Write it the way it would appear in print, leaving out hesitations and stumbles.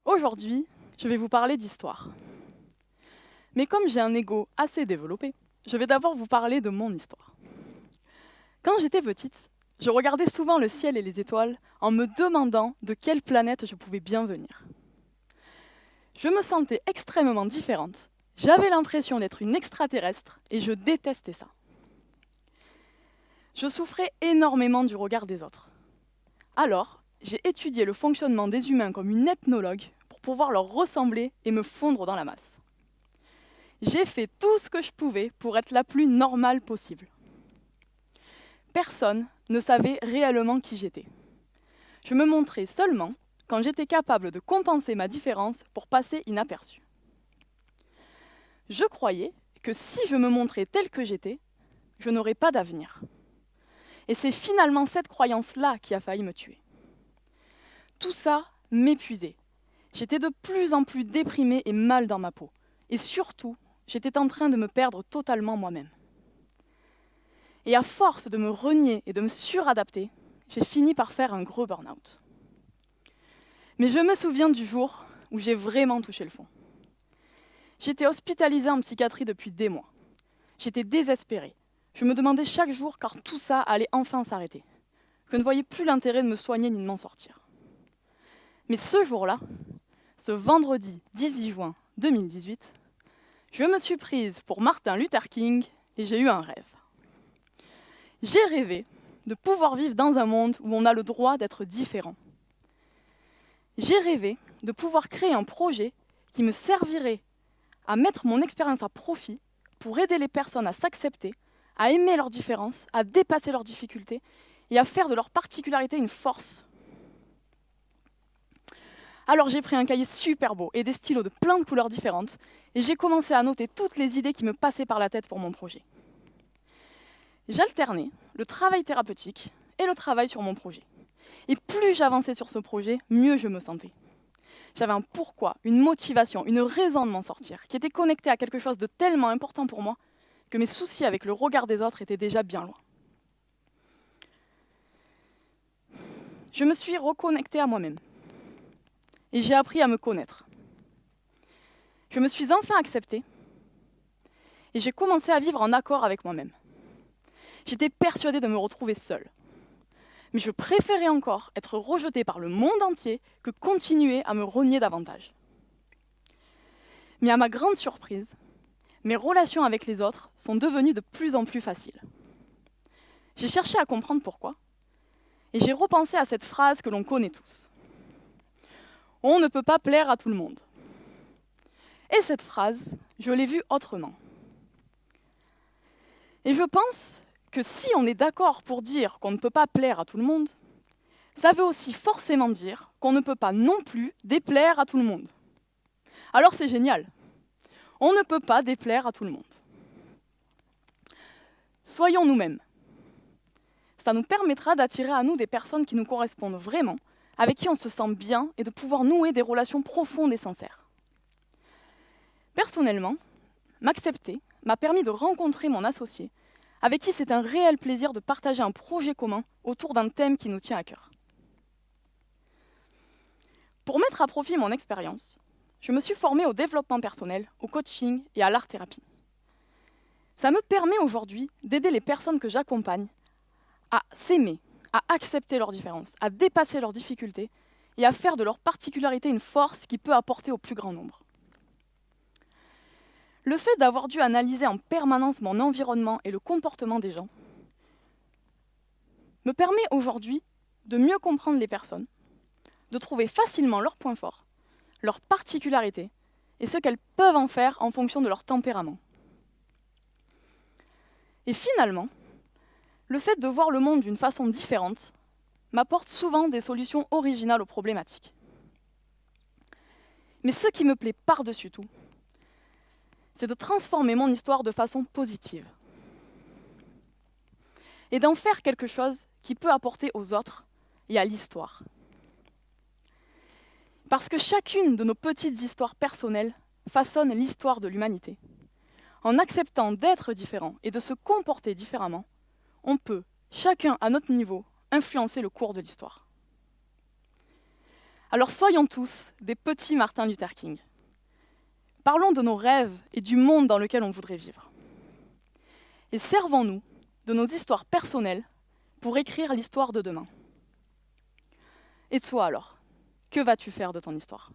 Aujourd'hui, je vais vous parler d'histoire. Mais comme j'ai un ego assez développé, je vais d'abord vous parler de mon histoire. Quand j'étais petite, je regardais souvent le ciel et les étoiles en me demandant de quelle planète je pouvais bien venir. Je me sentais extrêmement différente, j'avais l'impression d'être une extraterrestre et je détestais ça. Je souffrais énormément du regard des autres. Alors, j'ai étudié le fonctionnement des humains comme une ethnologue pour pouvoir leur ressembler et me fondre dans la masse. J'ai fait tout ce que je pouvais pour être la plus normale possible. Personne ne savait réellement qui j'étais. Je me montrais seulement quand j'étais capable de compenser ma différence pour passer inaperçue. Je croyais que si je me montrais telle que j'étais, je n'aurais pas d'avenir. Et c'est finalement cette croyance-là qui a failli me tuer. Tout ça m'épuisait. J'étais de plus en plus déprimée et mal dans ma peau. Et surtout, j'étais en train de me perdre totalement moi-même. Et à force de me renier et de me suradapter, j'ai fini par faire un gros burn-out. Mais je me souviens du jour où j'ai vraiment touché le fond. J'étais hospitalisée en psychiatrie depuis des mois. J'étais désespérée. Je me demandais chaque jour quand tout ça allait enfin s'arrêter. Je ne voyais plus l'intérêt de me soigner ni de m'en sortir. Mais ce jour-là, ce vendredi 18 juin 2018, je me suis prise pour Martin Luther King et j'ai eu un rêve. J'ai rêvé de pouvoir vivre dans un monde où on a le droit d'être différent. J'ai rêvé de pouvoir créer un projet qui me servirait à mettre mon expérience à profit pour aider les personnes à s'accepter, à aimer leurs différences, à dépasser leurs difficultés et à faire de leur particularité une force. Alors j'ai pris un cahier super beau et des stylos de plein de couleurs différentes et j'ai commencé à noter toutes les idées qui me passaient par la tête pour mon projet. J'alternais le travail thérapeutique et le travail sur mon projet. Et plus j'avançais sur ce projet, mieux je me sentais. J'avais un pourquoi, une motivation, une raison de m'en sortir, qui était connectée à quelque chose de tellement important pour moi que mes soucis avec le regard des autres étaient déjà bien loin. Je me suis reconnectée à moi-même et j'ai appris à me connaître. Je me suis enfin acceptée et j'ai commencé à vivre en accord avec moi-même. J'étais persuadée de me retrouver seule. Mais je préférais encore être rejetée par le monde entier que continuer à me renier davantage. Mais à ma grande surprise, mes relations avec les autres sont devenues de plus en plus faciles. J'ai cherché à comprendre pourquoi, et j'ai repensé à cette phrase que l'on connaît tous. On ne peut pas plaire à tout le monde. Et cette phrase, je l'ai vue autrement. Et je pense que si on est d'accord pour dire qu'on ne peut pas plaire à tout le monde, ça veut aussi forcément dire qu'on ne peut pas non plus déplaire à tout le monde. Alors c'est génial. On ne peut pas déplaire à tout le monde. Soyons nous-mêmes. Ça nous permettra d'attirer à nous des personnes qui nous correspondent vraiment, avec qui on se sent bien et de pouvoir nouer des relations profondes et sincères. Personnellement, m'accepter m'a permis de rencontrer mon associé, avec qui c'est un réel plaisir de partager un projet commun autour d'un thème qui nous tient à cœur. Pour mettre à profit mon expérience, je me suis formée au développement personnel, au coaching et à l'art-thérapie. Ça me permet aujourd'hui d'aider les personnes que j'accompagne à s'aimer, à accepter leurs différences, à dépasser leurs difficultés et à faire de leur particularité une force qui peut apporter au plus grand nombre. Le fait d'avoir dû analyser en permanence mon environnement et le comportement des gens me permet aujourd'hui de mieux comprendre les personnes, de trouver facilement leurs points forts, leurs particularités et ce qu'elles peuvent en faire en fonction de leur tempérament. Et finalement, le fait de voir le monde d'une façon différente m'apporte souvent des solutions originales aux problématiques. Mais ce qui me plaît par-dessus tout, c'est de transformer mon histoire de façon positive et d'en faire quelque chose qui peut apporter aux autres et à l'histoire. Parce que chacune de nos petites histoires personnelles façonne l'histoire de l'humanité. En acceptant d'être différent et de se comporter différemment, on peut, chacun à notre niveau, influencer le cours de l'histoire. Alors soyons tous des petits Martin Luther King. Parlons de nos rêves et du monde dans lequel on voudrait vivre. Et servons-nous de nos histoires personnelles pour écrire l'histoire de demain. Et toi alors, que vas-tu faire de ton histoire ?